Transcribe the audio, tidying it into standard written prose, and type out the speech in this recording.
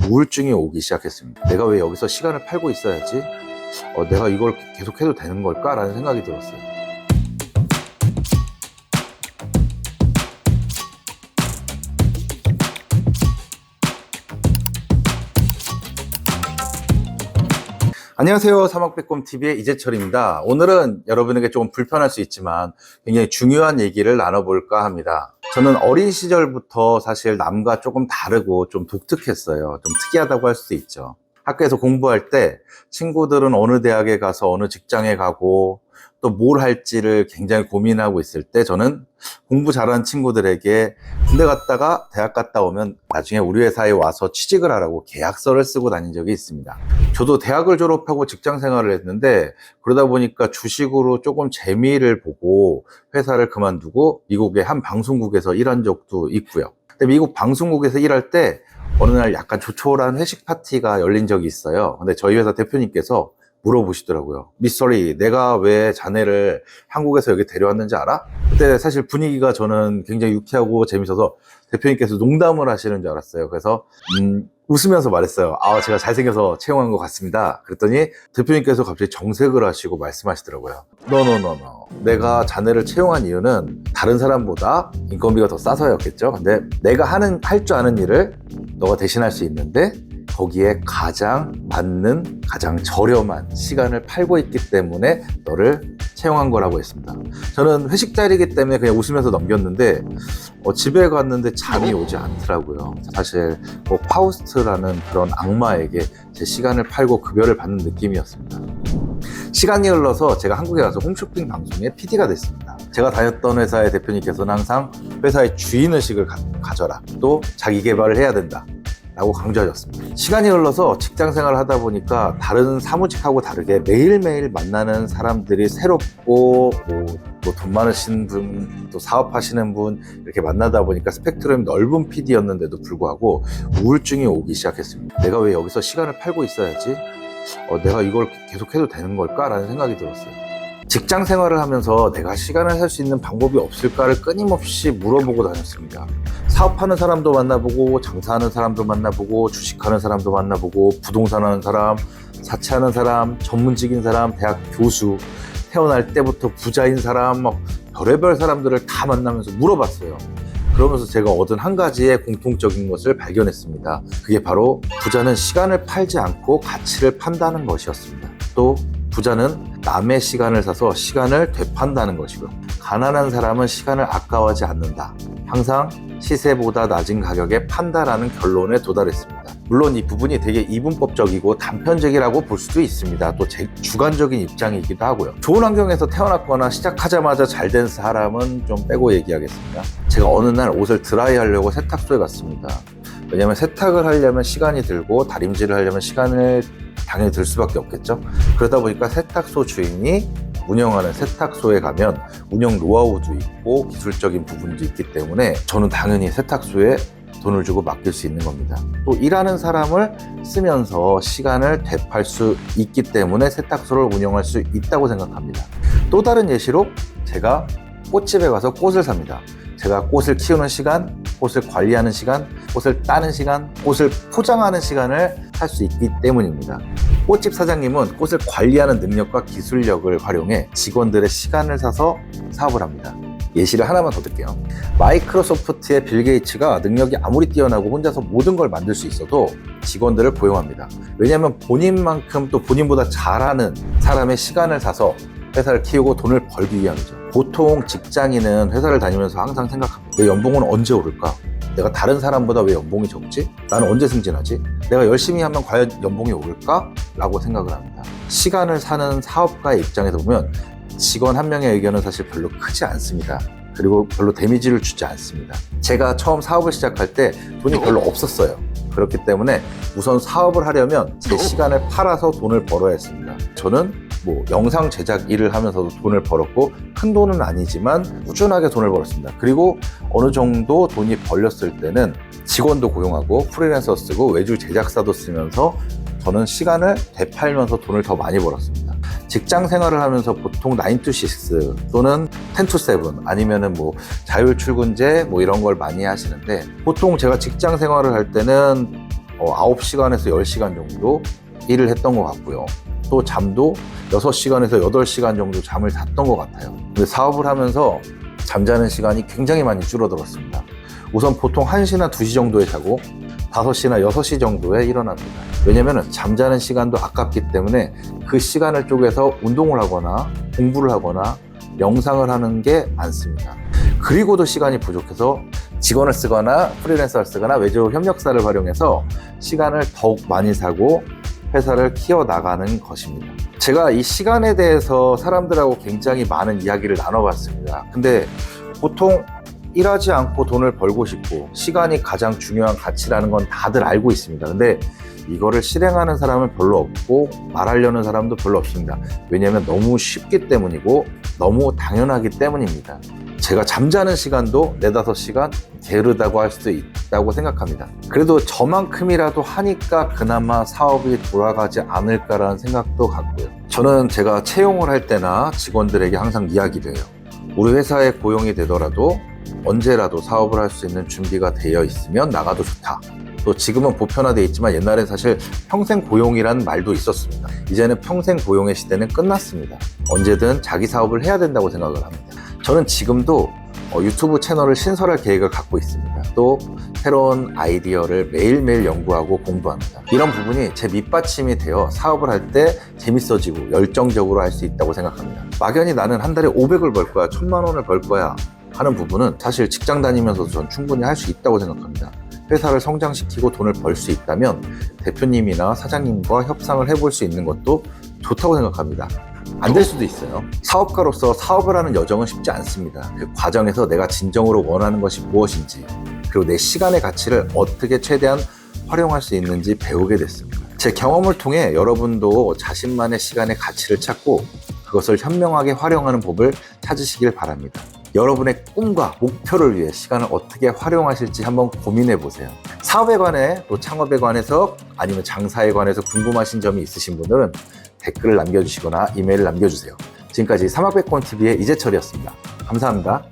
우울증이 오기 시작했습니다. 내가 왜 여기서 시간을 팔고 있어야지? 내가 이걸 계속 해도 되는 걸까? 라는 생각이 들었어요. 안녕하세요. 사막백곰TV의 이재철입니다. 오늘은 여러분에게 조금 불편할 수 있지만 굉장히 중요한 얘기를 나눠볼까 합니다. 저는 어린 시절부터 사실 남과 조금 다르고 좀 독특했어요. 좀 특이하다고 할 수도 있죠. 학교에서 공부할 때 친구들은 어느 대학에 가서 어느 직장에 가고 또 뭘 할지를 굉장히 고민하고 있을 때 저는 공부 잘하는 친구들에게 군대 갔다가 대학 갔다 오면 나중에 우리 회사에 와서 취직을 하라고 계약서를 쓰고 다닌 적이 있습니다. 저도 대학을 졸업하고 직장 생활을 했는데 그러다 보니까 주식으로 조금 재미를 보고 회사를 그만두고 미국의 한 방송국에서 일한 적도 있고요. 근데 미국 방송국에서 일할 때 어느 날 약간 조촐한 회식 파티가 열린 적이 있어요. 근데 저희 회사 대표님께서 물어보시더라고요. 미스터리, 내가 왜 자네를 한국에서 여기 데려왔는지 알아? 그때 사실 분위기가 저는 굉장히 유쾌하고 재밌어서 대표님께서 농담을 하시는 줄 알았어요. 그래서 웃으면서 말했어요. 제가 잘생겨서 채용한 것 같습니다. 그랬더니 대표님께서 갑자기 정색을 하시고 말씀하시더라고요. No. 내가 자네를 채용한 이유는 다른 사람보다 인건비가 더 싸서였겠죠. 근데 내가 할 줄 아는 일을 너가 대신할 수 있는데 거기에 가장 맞는, 가장 저렴한 시간을 팔고 있기 때문에 너를 채용한 거라고 했습니다. 저는 회식 자리이기 때문에 그냥 웃으면서 넘겼는데 집에 갔는데 잠이 오지 않더라고요. 사실 파우스트라는 그런 악마에게 제 시간을 팔고 급여를 받는 느낌이었습니다. 시간이 흘러서 제가 한국에 가서 홈쇼핑 방송의 PD가 됐습니다. 제가 다녔던 회사의 대표님께서는 항상 회사의 주인의식을 가져라, 또 자기 개발을 해야 된다 라고 강조하셨습니다. 시간이 흘러서 직장 생활을 하다 보니까 다른 사무직하고 다르게 매일매일 만나는 사람들이 새롭고 돈 많으신 분, 또 사업하시는 분 이렇게 만나다 보니까 스펙트럼이 넓은 PD였는데도 불구하고 우울증이 오기 시작했습니다. 내가 왜 여기서 시간을 팔고 있어야지? 내가 이걸 계속 해도 되는 걸까? 라는 생각이 들었어요. 직장 생활을 하면서 내가 시간을 살 수 있는 방법이 없을까를 끊임없이 물어보고 다녔습니다. 사업하는 사람도 만나보고, 장사하는 사람도 만나보고, 주식하는 사람도 만나보고, 부동산 하는 사람, 사채하는 사람, 전문직인 사람, 대학 교수, 태어날 때부터 부자인 사람, 별의별 사람들을 다 만나면서 물어봤어요. 그러면서 제가 얻은 한 가지의 공통적인 것을 발견했습니다. 그게 바로 부자는 시간을 팔지 않고 가치를 판다는 것이었습니다. 또 부자는 남의 시간을 사서 시간을 되판다는 것이고, 가난한 사람은 시간을 아까워하지 않는다. 항상 시세보다 낮은 가격에 판다라는 결론에 도달했습니다. 물론 이 부분이 되게 이분법적이고 단편적이라고 볼 수도 있습니다. 또 제 주관적인 입장이기도 하고요. 좋은 환경에서 태어났거나 시작하자마자 잘 된 사람은 좀 빼고 얘기하겠습니다. 제가 어느 날 옷을 드라이 하려고 세탁소에 갔습니다. 왜냐면 세탁을 하려면 시간이 들고 다림질을 하려면 시간을 당연히 들 수밖에 없겠죠. 그러다 보니까 세탁소 주인이 운영하는 세탁소에 가면 운영 노하우도 있고 기술적인 부분도 있기 때문에 저는 당연히 세탁소에 돈을 주고 맡길 수 있는 겁니다. 또 일하는 사람을 쓰면서 시간을 되팔 수 있기 때문에 세탁소를 운영할 수 있다고 생각합니다. 또 다른 예시로 제가 꽃집에 가서 꽃을 삽니다. 제가 꽃을 키우는 시간, 꽃을 관리하는 시간, 꽃을 따는 시간, 꽃을 포장하는 시간을 할 수 있기 때문입니다. 꽃집 사장님은 꽃을 관리하는 능력과 기술력을 활용해 직원들의 시간을 사서 사업을 합니다. 예시를 하나만 더 드릴게요. 마이크로소프트의 빌 게이츠가 능력이 아무리 뛰어나고 혼자서 모든 걸 만들 수 있어도 직원들을 고용합니다. 왜냐하면 본인만큼 또 본인보다 잘하는 사람의 시간을 사서 회사를 키우고 돈을 벌기 위함이죠. 보통 직장인은 회사를 다니면서 항상 생각합니다. 내 연봉은 언제 오를까? 내가 다른 사람보다 왜 연봉이 적지? 나는 언제 승진하지? 내가 열심히 하면 과연 연봉이 오를까? 라고 생각을 합니다. 시간을 사는 사업가의 입장에서 보면 직원 한 명의 의견은 사실 별로 크지 않습니다. 그리고 별로 데미지를 주지 않습니다. 제가 처음 사업을 시작할 때 돈이 별로 없었어요. 그렇기 때문에 우선 사업을 하려면 제 시간을 팔아서 돈을 벌어야 했습니다. 저는 영상 제작 일을 하면서도 돈을 벌었고 큰 돈은 아니지만 꾸준하게 돈을 벌었습니다. 그리고 어느 정도 돈이 벌렸을 때는 직원도 고용하고 프리랜서 쓰고 외주 제작사도 쓰면서 저는 시간을 되팔면서 돈을 더 많이 벌었습니다. 직장 생활을 하면서 보통 9 to 6 또는 10 to 7 아니면은 자율 출근제 이런 걸 많이 하시는데 보통 제가 직장 생활을 할 때는 9시간에서 10시간 정도 일을 했던 것 같고요. 또 잠도 6시간에서 8시간 정도 잠을 잤던 것 같아요. 근데 사업을 하면서 잠자는 시간이 굉장히 많이 줄어들었습니다. 우선 보통 1시나 2시 정도에 자고 5시나 6시 정도에 일어납니다. 왜냐면 잠자는 시간도 아깝기 때문에 그 시간을 쪼개서 운동을 하거나 공부를 하거나 명상을 하는 게 많습니다. 그리고도 시간이 부족해서 직원을 쓰거나 프리랜서를 쓰거나 외주 협력사를 활용해서 시간을 더욱 많이 사고 회사를 키워나가는 것입니다. 제가 이 시간에 대해서 사람들하고 굉장히 많은 이야기를 나눠봤습니다. 근데 보통 일하지 않고 돈을 벌고 싶고 시간이 가장 중요한 가치라는 건 다들 알고 있습니다. 근데 이거를 실행하는 사람은 별로 없고 말하려는 사람도 별로 없습니다. 왜냐하면 너무 쉽기 때문이고 너무 당연하기 때문입니다. 제가 잠자는 시간도 4-5시간 게으르다고 할 수도 있다고 생각합니다. 그래도 저만큼이라도 하니까 그나마 사업이 돌아가지 않을까라는 생각도 갖고요. 저는 제가 채용을 할 때나 직원들에게 항상 이야기를 해요. 우리 회사에 고용이 되더라도 언제라도 사업을 할 수 있는 준비가 되어 있으면 나가도 좋다. 또 지금은 보편화되어 있지만 옛날엔 사실 평생 고용이란 말도 있었습니다. 이제는 평생 고용의 시대는 끝났습니다. 언제든 자기 사업을 해야 된다고 생각을 합니다. 저는 지금도 유튜브 채널을 신설할 계획을 갖고 있습니다. 또 새로운 아이디어를 매일매일 연구하고 공부합니다. 이런 부분이 제 밑받침이 되어 사업을 할 때 재밌어지고 열정적으로 할 수 있다고 생각합니다. 막연히 나는 한 달에 500을 벌 거야, 1000만 원을 벌 거야 하는 부분은 사실 직장 다니면서도 전 충분히 할 수 있다고 생각합니다. 회사를 성장시키고 돈을 벌 수 있다면 대표님이나 사장님과 협상을 해볼 수 있는 것도 좋다고 생각합니다. 안 될 수도 있어요. 사업가로서 사업을 하는 여정은 쉽지 않습니다. 그 과정에서 내가 진정으로 원하는 것이 무엇인지, 그리고 내 시간의 가치를 어떻게 최대한 활용할 수 있는지 배우게 됐습니다. 제 경험을 통해 여러분도 자신만의 시간의 가치를 찾고 그것을 현명하게 활용하는 법을 찾으시길 바랍니다. 여러분의 꿈과 목표를 위해 시간을 어떻게 활용하실지 한번 고민해 보세요. 사업에 관해 또 창업에 관해서 아니면 장사에 관해서 궁금하신 점이 있으신 분들은 댓글을 남겨주시거나 이메일을 남겨주세요. 지금까지 사막백권TV의 이재철이었습니다. 감사합니다.